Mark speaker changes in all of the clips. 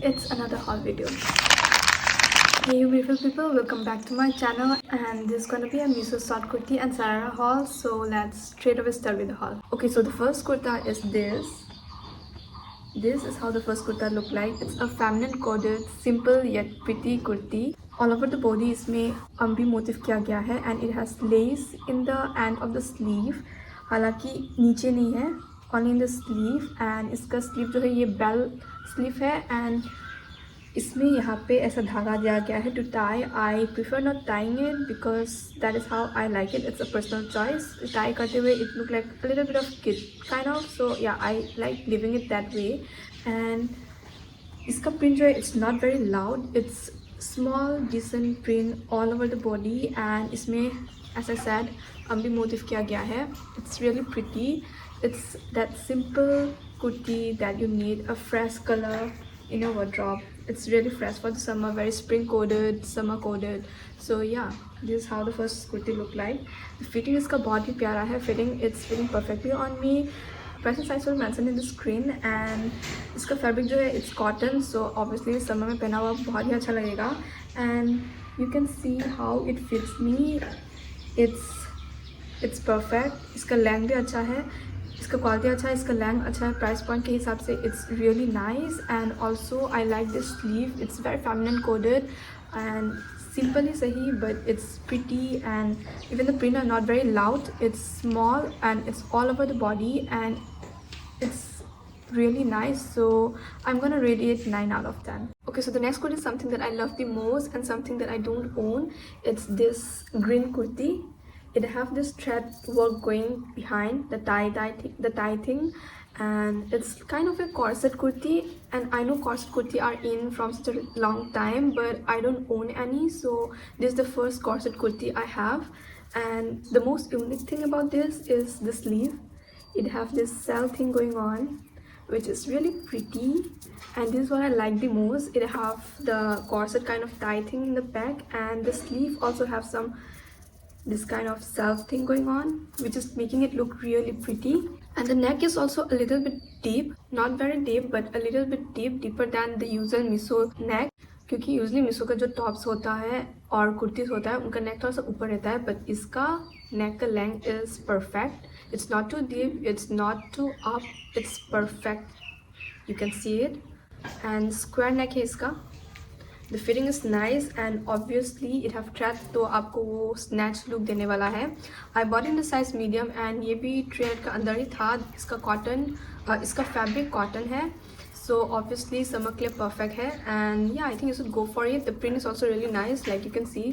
Speaker 1: it's another haul video. Hey you beautiful people, welcome back to my channel, and this is gonna be a Miso short kurti and Sarara haul. So let's straight away start with the haul. Okay, so the first kurta is this. This is how the first kurta look like. It's a feminine coded, simple yet pretty kurti. All over the body इसमें अम्बी motive किया गया है and it has lace in the end of the sleeve. हालांकि नीचे नहीं है, only in the sleeve, and इसका sleeve जो है ये bell sleeve है and इसमें यहाँ पे ऐसा धागा दिया गया है to tie. I prefer not tying it because that is how I like it. It's a personal choice. Tie करते हुए it look like a little bit of kid kind of, so yeah, I like leaving it that way. And इसका print जो है it's not very loud. It's small decent print all over the body and इसमें as I said Ambi motif किया गया है. It's really pretty. It's that simple kurti that you need, a fresh color in your wardrobe. It's really fresh for the summer, very spring coded, summer coded. So yeah, this is how the first kurti look like. The fitting इसका बहुत ही प्यारा है. It's fitting perfectly on me. Price and size will mention in the screen. And इसका fabric जो है it's cotton, so obviously summer में पहना हुआ बहुत ही अच्छा लगेगा. And you can see how it fits me. It's perfect. इसका length भी अच्छा है, इसका क्वालिटी अच्छा है, इसका लेंथ अच्छा है. प्राइस पॉइंट के हिसाब से it's really nice. And also I like this sleeve. It's very feminine coded and simple ही सही, but it's pretty and even the print are not very loud. It's small and it's all over the body and it's really nice. So I'm gonna rate it 9 out of 10. Okay, so the next kurti is something that I love the most and something that I don't own. It's this green kurti. It have this thread work going behind the tie thing, and it's kind of a corset kurti. And I know corset kurti are in from such a long time, but I don't own any, so this is the first corset kurti I have. And the most unique thing about this is the sleeve. It have this cell thing going on, which is really pretty, and this is what I like the most. It have the corset kind of tie thing in the back, and the sleeve also have some this kind of self thing going on, which is making it look really pretty. And the neck is also a little bit deep, not very deep but a little bit deep, deeper than the usual Miso neck, क्योंकि usually Meesho का जो tops होता है और कुर्तीज होता है उनका नेक थोड़ा सा ऊपर रहता है, बट इसका नेक का length is perfect. It's not too deep, it's not too up, it's perfect. You can see it. And square neck है इसका. The fitting is nice and obviously it have thread, तो आपको वो snatch look देने वाला है. I bought in the size medium and ये भी थ्रेड का अंदर ही था. इसका कॉटन, इसका फैब्रिक कॉटन है, so obviously summer के लिए perfect है. And yeah, I think you should go for it. The print is also really nice, like you can see,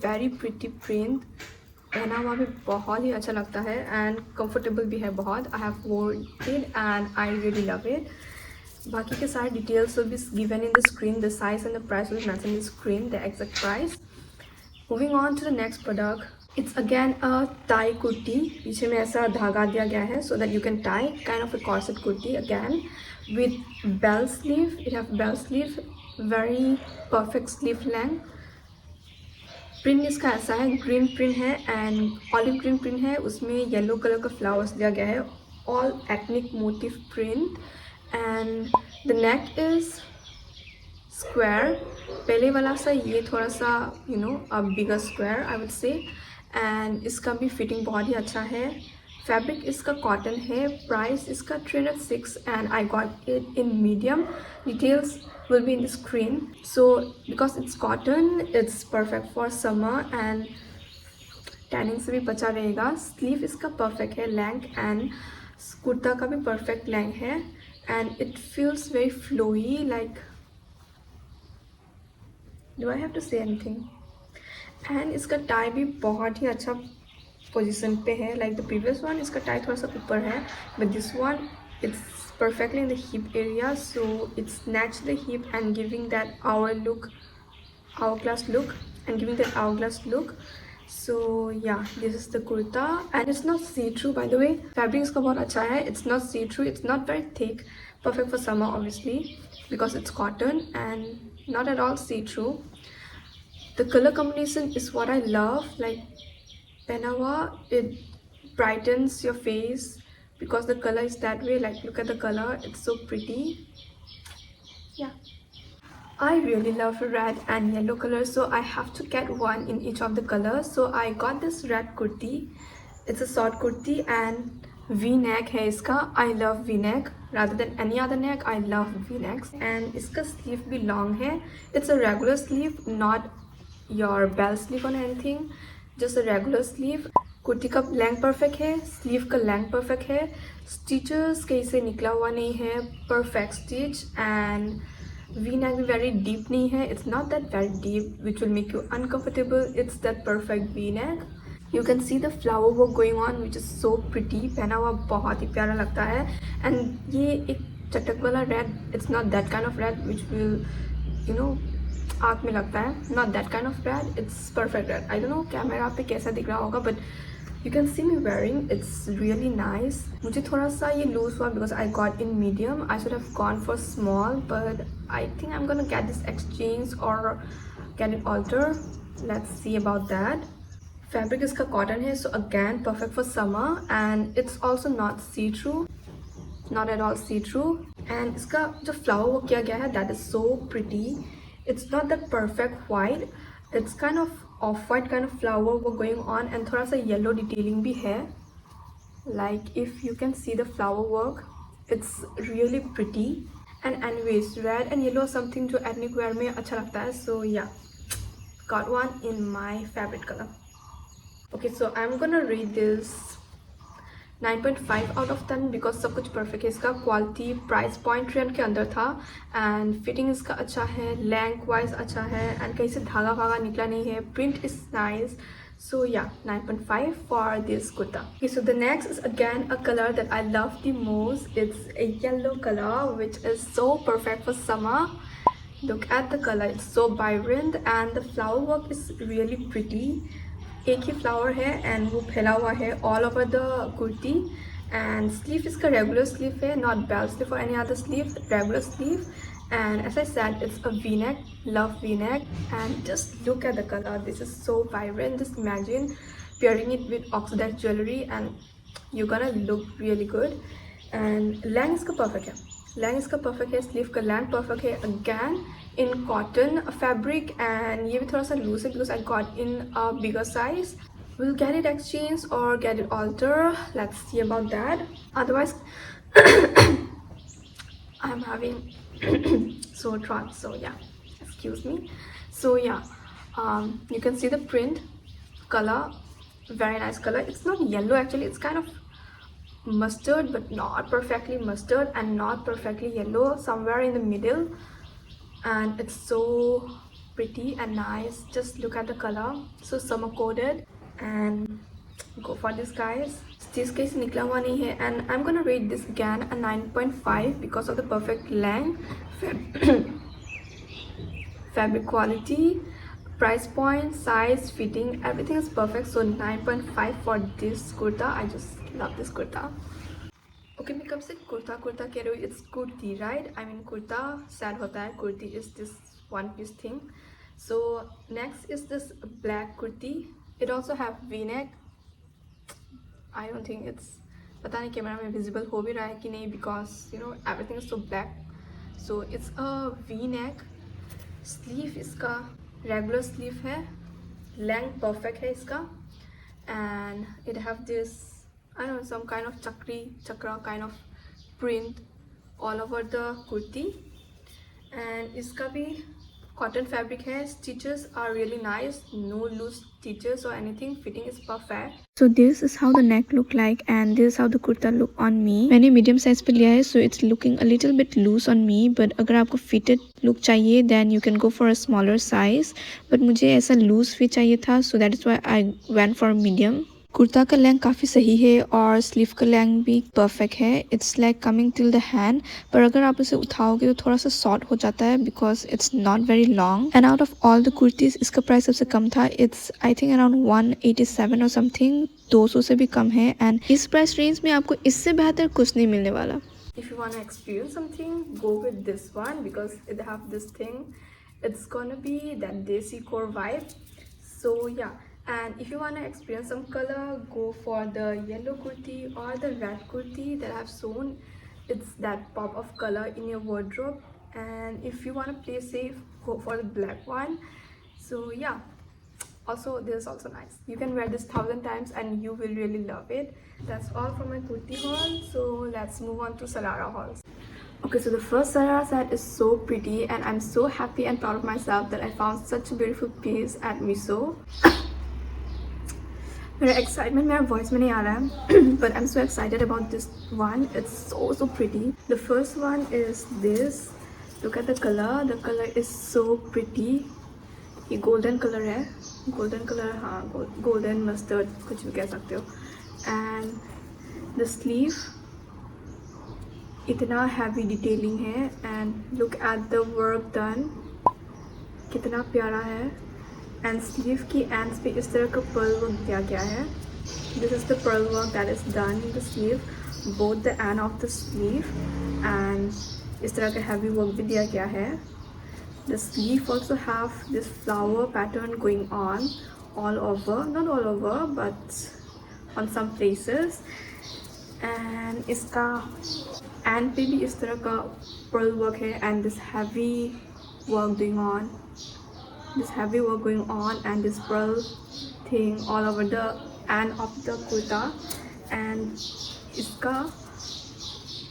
Speaker 1: very pretty print. पहना हुआ भी बहुत ही अच्छा लगता है and comfortable भी है बहुत. I have worn it and I really love it. बाकी के सारे details will be given in the screen. The size and the price will be mentioned in the screen, the exact price. Moving on to the next product. It's again a tie kurti. पीछे में ऐसा धागा दिया गया है so that you can tie, kind of a corset kurti again with bell sleeve. It have bell sleeve, very perfect sleeve length. Print इसका ऐसा है, ग्रीन प्रिंट है एंड ऑलिव ग्रीन प्रिंट है. उसमें येलो कलर का flowers दिया गया है, all ethnic motif print. And the neck is square. पहले वाला सा ये थोड़ा सा a bigger square I would say. And इसका भी फिटिंग बहुत ही अच्छा है. फैब्रिक इसका कॉटन है. प्राइस इसका 306 and I got it in medium. Details will be in the screen. So because it's cotton, it's perfect for summer and tanning से भी बचा रहेगा. स्लीव इसका perfect है लेंथ, एंड कुर्ता का भी perfect लेंथ है, and it feels very flowy. Like, do I have to say anything? And इसका टाई भी बहुत ही अच्छा पोजीशन पे है. like the previous one, इसका टाई थोड़ा सा ऊपर है, but this one it's perfectly in the hip area, so it's snatched the hip and giving that hourglass look and giving that hourglass look. So yeah, this is the kurta and it's not see-through, by the way. Fabric इसका बहुत अच्छा है. It's not see-through, it's not very thick, perfect for summer obviously because it's cotton and not at all see-through. The color combination is what I love. Like पहना हुआ, it brightens your face because the color is that way. Like, look at the color, it's so pretty. Yeah, I really love red and yellow colors, so I have to get one in each of the colors. So I got this red kurti. It's a short kurti and V-neck hai iska. I love V-neck rather than any other neck. I love V-necks and iska sleeve bhi long hai. It's a regular sleeve, not your bell sleeve or anything. Just a regular sleeve. Kurti का length perfect है, sleeve का length perfect है, stitches कहीं से निकला हुआ नहीं है, perfect stitch and V neck भी वेरी डीप नहीं है. It's not that very deep which will make you uncomfortable. It's that perfect V neck. You can see the flower work going on which is so pretty. पहना हुआ बहुत ही प्यारा लगता है. And ये एक चटक वाला red, it's not that kind of red which will you know आँख में लगता है. Not that kind of red, it's perfect red. I don't know camera पे कैसा दिख रहा होगा, but you can see me wearing. It's really nice. मुझे थोड़ा सा ये लूज हुआ because I got in medium. I should have gone for small, but I think I'm gonna get this exchange or get it altered. Let's see about that. Fabric इसका cotton है, so again perfect for summer, and it's also not see-through, not at all see-through. And इसका जो flower work किया गया है, that is so pretty. It's not that perfect white. It's kind of off-white kind of flower work going on, and थोड़ा सा yellow detailing भी है. Like if you can see the flower work, it's really pretty. And anyways, red and yellow something जो ethnic wear में अच्छा लगता है. So yeah, got one in my favorite color. Okay, so I'm gonna rate this 9.5 out of 10 because सब कुछ perfect है. इसका quality price point trend के अंदर था एंड फिटिंग इसका अच्छा है, लेंथ वाइज अच्छा है एंड कहीं से धागा भागा निकला नहीं है. Print is nice. So yeah, 9.5 for this kurta. Okay, so the next is again a color that I love the most. It's a yellow color which is so perfect for summer. Look at the color, it's so vibrant and the flower work is really pretty. एक ही flower है and वो फैला हुआ है all over the kurti. And sleeve इसका regular sleeve है, not bell sleeve और any other sleeve, regular sleeve. And as I said, it's a v-neck. Love v-neck. And just look at the color. This is so vibrant. Just imagine pairing it with oxidized jewelry and you're gonna look really good. And length इसका perfect है. Length इसका perfect है. Sleeve का length perfect है. Again in cotton fabric, and ये भी थोड़ा सा loose है because I got in a bigger size. We'll get it exchanged or get it altered. Let's see about that. Otherwise, I'm having sore throat, so yeah, excuse me. So yeah, you can see the print, color, very nice color. It's not yellow actually, it's kind of mustard, but not perfectly mustard and not perfectly yellow, somewhere in the middle. And it's so pretty and nice. Just look at the color, so summer coded. And go for this guys. Stitch case nikla hua nahi hai, and I'm gonna rate this again a 9.5 because of the perfect length, fabric quality, price point, size, fitting, everything is perfect. So 9.5 for this kurta. I just love this kurta. Okay, मैं कब से कुर्ता कुर्ता कह रही हूँ. It's kurti right. I mean kurta said होता है, kurti is this one piece thing. So next is this black kurti. It also have V neck. I don't think it's, पता नहीं कैमरा में विजिबल हो भी रहा है कि नहीं because you know everything is so black. So it's a V neck. Sleeve इसका रेगुलर स्लीव है, लेंथ परफेक्ट है इसका, and it have this I don't know, some kind of chakra kind of print all over the kurti. And iska bhi cotton fabric hai. Stitches are really nice, no loose stitches or anything. Fitting is perfect. So this is how the neck look like, and this is how the kurta look on me. मैंने medium size पे लिया है, so it's looking a little bit loose on me. But अगर आपको fitted look चाहिए, then you can go for a smaller size. But मुझे ऐसा loose fit चाहिए था, so that is why I went for medium. Kurta का length काफ़ी सही है और स्लीव का लेंथ भी परफेक्ट है. It's like coming till the hand, पर अगर आप इसे उठाओगे तो थोड़ा सा शॉर्ट हो जाता है because it's not very long. And out of all the kurtis इसका प्राइस सबसे कम था. इट्स आई थिंक अराउंड 187 और समथिंग, 200 से भी कम है. एंड इस प्राइस रेंज में आपको इससे बेहतर कुछ नहीं मिलने वाला. If you want to experience something, go with this one because it have this thing. It's gonna be that desi core vibe. So yeah. And if you want to experience some color, go for the yellow kurti or the red kurti that I've shown. It's that pop of color in your wardrobe and if you want to play safe, go for the black one. So yeah, also this is also nice. You can wear this 1,000 times and you will really love it. That's all for my kurti haul. So let's move on to Sarara hauls. Okay, so the first Sarara set is so pretty and I'm so happy and proud of myself that I found such a beautiful piece at Miso. मेरा excitement मेरा voice में नहीं आ रहा है but I'm so excited about this one. It's so pretty. The first one is this. Look at the color is so pretty. ये golden color है, golden color, हाँ golden mustard कुछ भी कह सकते हो. And the sleeve इतना heavy detailing है and look at the work done, कितना प्यारा है. And sleeve की ends पे इस तरह का pearl work दिया गया है. This is the pearl work that is done in the sleeve, both the end of the sleeve, and इस तरह का heavy work भी दिया गया है. The sleeve also have this flower pattern going on all over, not all over but on some places. And इसका end पे भी इस तरह का pearl work है and this heavy work going on. This heavy work going on and this pearl thing all over the end of the kurta. And इसका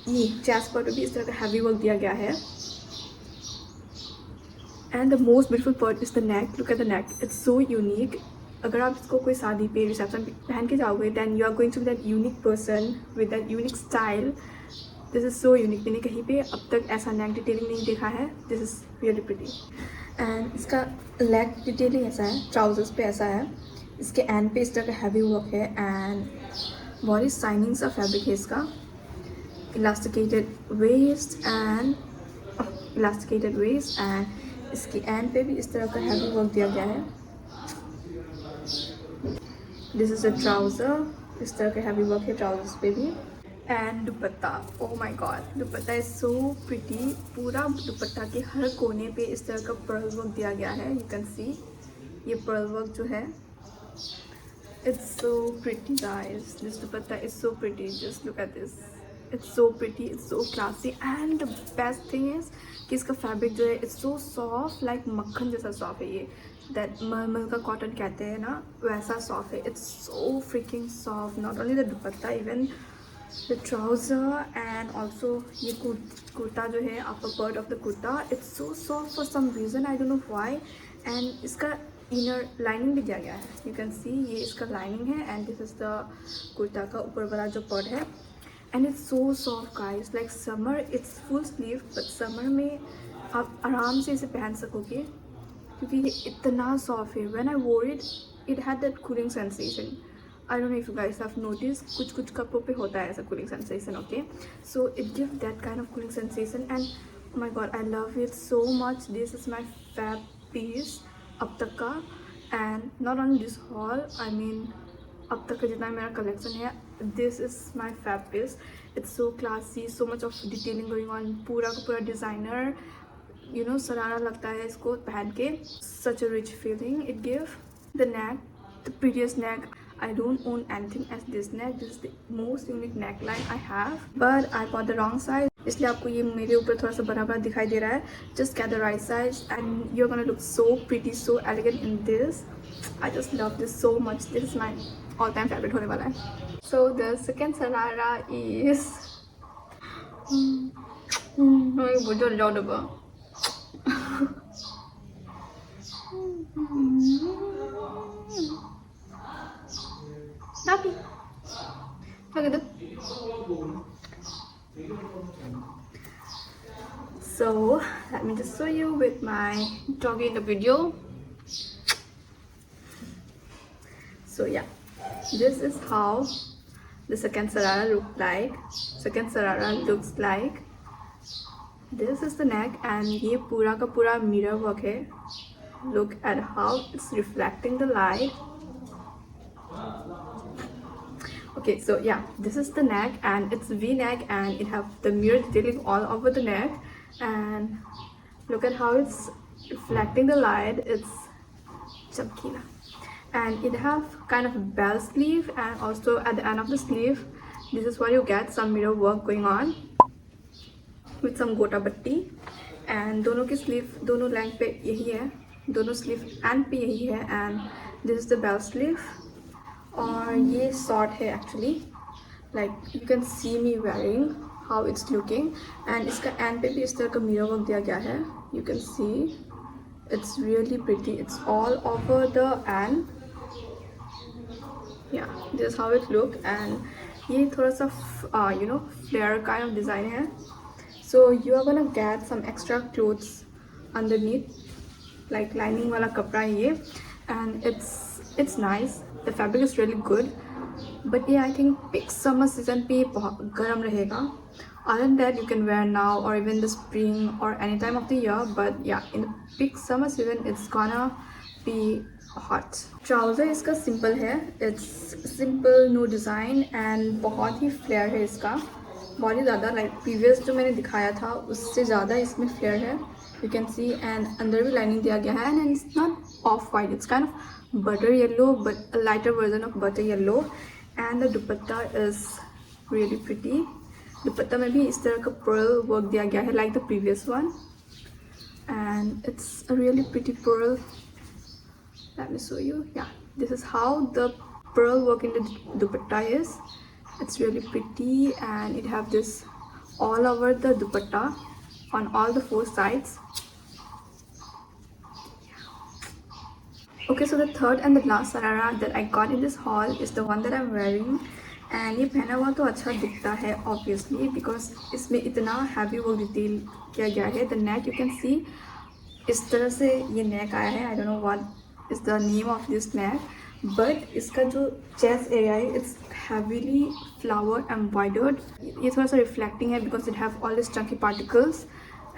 Speaker 1: ये chest part पे भी इस तरह का heavy work दिया गया है. And the most beautiful part is the neck. Look at the neck. It's so unique. अगर आप इसको कोई शादी पे रिसेप्शन पे पहन के जाओगे then you are going to be that unique person with that unique style. This is so unique. मैंने कहीं पे अब तक ऐसा neck detailing नहीं देखा है. This is really pretty. And इसका leg detailing ऐसा है, trousers पे ऐसा है, इसके end पे इस तरह का heavy work है and body shining सा fabric है इसका. Elasticated waist and इसके end पे भी इस तरह का heavy work दिया गया है. This is a trouser. इस तरह का heavy work है trousers पे भी. And dupatta, oh my god, dupatta is so pretty. पूरा दुपट्टा के हर कोने पे इस तरह का pearl work दिया गया है. You can see ये pearl work जो है, it's so pretty guys. This dupatta is so pretty. Just look at this. It's so pretty. It's so classy. And the best thing is कि इसका fabric जो है it's so soft, like मक्खन जैसा soft है ये. That मलमल का cotton कहते हैं ना, वैसा soft है. It's so freaking soft. Not only the dupatta, even the trouser and also ये kurta जो है upper part of the kurta, it's so soft for some reason. I don't know why. And इसका inner lining भी दिया गया है. You can see ये इसका lining है and this is the kurta का ऊपर वाला जो part है. And it's so soft guys. Like summer it's full sleeve but summer में आप आराम से इसे पहन सकोगे क्योंकि ये इतना soft है. When I wore it, it had that cooling sensation. I don't know if you guys have noticed, कुछ कपड़ों पे होता है ऐसा cooling sensation, okay? So it gives that kind of cooling sensation and oh my god, I love it so much. This is my fab piece अब तक का. And not only this haul, I mean अब तक का जितना मेरा collection है, this is my fab piece. It's so classy, so much of detailing going on. पूरा का पूरा designer, you know, सरारा लगता है इसको पहन के. Such a rich feeling it gives. The neck, the prettiest neck. I don't own anything as this neck. This is the most unique neckline I have, but I bought the wrong size. इसलिए आपको ये मेरे ऊपर थोड़ा सा बड़ा बड़ा दिखाई दे रहा है. Just get the right size and you're gonna look so pretty, so elegant in this. I just love this so much. This is my all-time favorite होने वाला है. So the second Sarara is बहुत ज़्यादा जाओ डब्बा. Happy. Look at that. So let me just show you with my doggy in the video. So yeah, this is how the second Sarara looks like. This is the neck and ये पूरा का पूरा mirror work है. Look at how it's reflecting the light. Okay, so yeah, this is the neck and it's V-neck and it have the mirror detailing all over the neck and look at how it's reflecting the light. It's chamkila and it have kind of bell sleeve and also at the end of the sleeve this is what you get, some mirror work going on with some gota batti and दोनों की sleeve दोनों length पे यही है, दोनों sleeve and पे यही है. And this is the bell sleeve. और ये शॉर्ट है actually, like you can see me wearing how it's looking. And इसका एंड पे भी इस तरह का मिरर वर्क दिया गया है. You can see it's really pretty. It's all over the end. Yeah this is how it look. And ये थोड़ा सा फ्लेयर काइंड ऑफ डिज़ाइन है. So you are gonna get some extra clothes underneath, like lining वाला कपड़ा है ये. And it's nice. The fabric is really good. But yeah, I think peak summer season पे बहुत गर्म रहेगा. Other than that, you can wear now or even the spring or any time of the year. But yeah, in the peak summer season, it's gonna be hot. Trouser इसका simple है. It's simple, no design and बहुत ही flare है इसका. बहुत ही ज़्यादा, like previous जो मैंने दिखाया था उससे ज़्यादा इसमें फ्लेयर है. You can C. एंड अंदर भी लाइनिंग दिया गया है. And it's not of white, it's kind of butter yellow, but lighter version of butter yellow. And the dupatta is really pretty. दुपट्टा में भी इस तरह का पर्ल वर्क दिया गया है like the previous one. And it's a really pretty pearl. Let me show you. Yeah this is how the pearl work in the dupatta is. It's really pretty and it have this all over the dupatta on all the 4 sides. Okay, so the third and the last sarara that I got in this haul is the one that I'm wearing. And ये पहना हुआ तो अच्छा दिखता है obviously because इसमें इतना heavy work detail किया गया है. The neck you can see इस तरह से ये neck आया है. I don't know what is the name of this neck. But इसका जो चेस्ट एरिया है इट्स हैवीली फ्लावर एम्ब्रॉयडर्ड. ये थोड़ा सा रिफ्लेक्टिंग है because it have all this Chunky particles.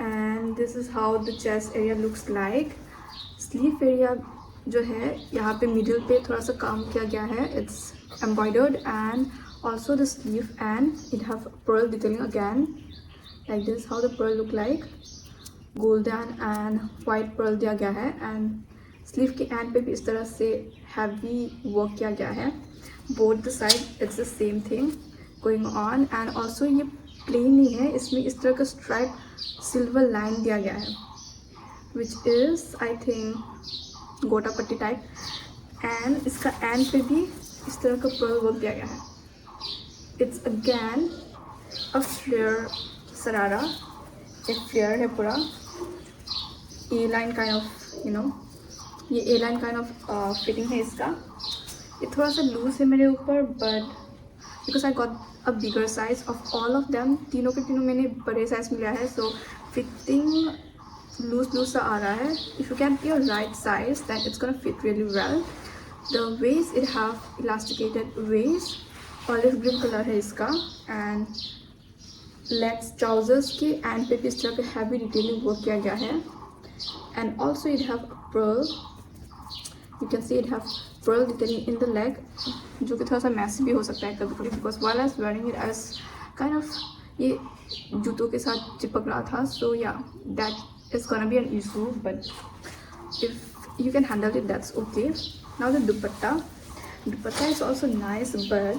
Speaker 1: And this is how the chest area looks like. Sleeve area जो है यहाँ पे मिडिल पे थोड़ा सा काम किया गया है. It's embroidered and also the sleeve and it have pearl detailing again like this. How the pearl look like. Golden and white pearl दिया गया है. एंड स्लीव के एंड पे भी इस तरह से हैवी वर्क किया गया है. Both the side it's the same thing going on. And also ये प्लेन नहीं है, इसमें इस तरह का स्ट्राइप सिल्वर लाइन दिया गया है विच इज़ आई थिंक गोटा पट्टी टाइप. एंड इसका एंड पे भी इस तरह का पर्ल वर्क दिया गया है. इट्स अगैन अ फ्लेयर सरारा. एक फ्लेयर है पूरा ए लाइन काइंड ऑफ ये ए लाइन काइंड ऑफ फिटिंग है इसका. ये थोड़ा सा लूज है मेरे ऊपर but because I got a bigger size of all of them. तीनों के तीनों मैंने बड़े साइज मिला है. सो फिटिंग लूज सा आ रहा है. If you can pick your right size then it's gonna fit really well. The waist it have elasticated waist. Olive green colour है इसका. एंड लेग्स ट्राउजर्स के एंड पे भी इस तरह का हैवी डिटेलिंग वर्क किया गया है. And also it have a pearl. You can see it have pearl detailing in the leg, जो कि थोड़ा सा मैसी भी हो सकता है कभी कभी because while I was wearing it as kind of ये जूतों के साथ चिपक रहा था. So yeah, that is gonna be an issue, but if you can handle it, that's okay. Now the dupatta. Dupatta is also nice, but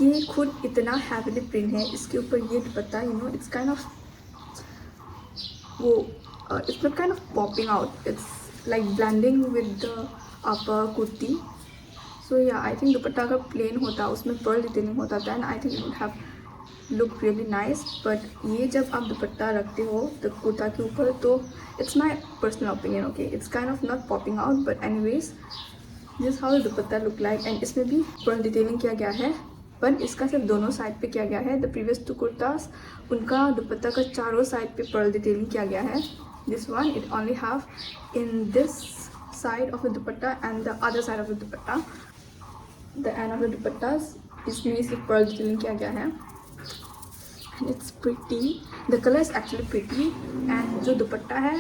Speaker 1: ये खुद इतना heavily print है इसके ऊपर. ये दुपट्टा it's kind of it's not kind of popping out. It's like blending with the upper kurti. So yeah, I think दुपट्टा अगर plain होता उसमें pearl detailing होता then I think it would have looked really nice. But ये जब आप दुपट्टा रखते हो तो कुर्ता के ऊपर तो it's my personal opinion, okay, it's kind of not popping out, but anyways this is how the dupatta look like. and इसमें भी pearl detailing किया गया है but इसका सिर्फ दोनों साइड पे किया गया है. the previous 2 कुर्तास उनका दुपट्टा का चारों साइड पे pearl detailing किया गया है. This one it only have in this side of the dupatta and the other side of the dupatta. The end of the dupattas इसमें सिर्फ pearl detailing किया गया है. And it's pretty. The color is actually pretty. And जो दुपट्टा है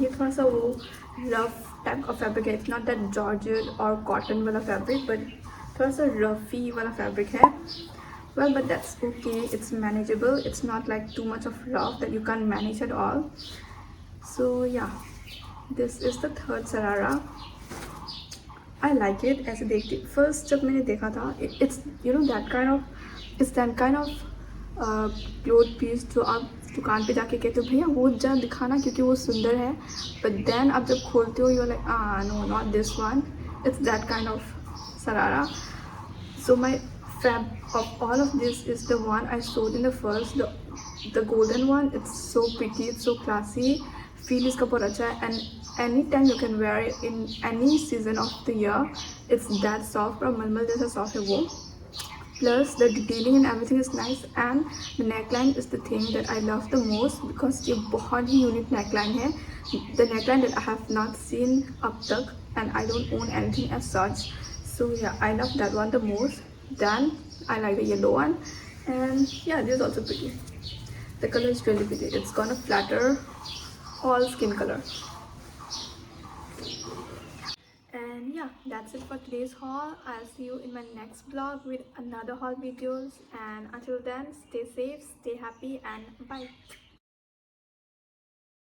Speaker 1: ये थोड़ा सा वो rough type of fabric है. It's not that georgette or cotton वाला fabric, but थोड़ा सा roughy वाला fabric है. Well, but that's okay. It's manageable. It's not like too much of rough that you can't manage at all. So yeah, this is the third sarara. I like it. ऐसे देखते first जब मैंने देखा था it's that kind of cloth piece जो आप दुकान पे जाके कहते हो भैया वो जरा दिखाना क्योंकि वो सुंदर है, बट देन आप जब खोलते हो you like know not this one, it's that kind of sharara. So my fab of all of this is the one I showed in the first, the golden one. It's so pretty, it's so classy. Feel इसका बहुत अच्छा है and anytime you can wear it in any season of the year. It's that soft, और मलमल जैसा soft है वो. Plus the detailing and everything is nice, and the neckline is the thing that I love the most because ये बहुत ही unique neckline है. The neckline that I have not seen अब तक, and I don't own anything as such. So yeah, I love that one the most. Then I like the yellow one, and yeah, this is also pretty. The color is really pretty. It's gonna flatter all skin color. And yeah, that's it for today's haul. I'll see you in my next vlog with another haul videos, and until then, stay safe, stay happy, and bye.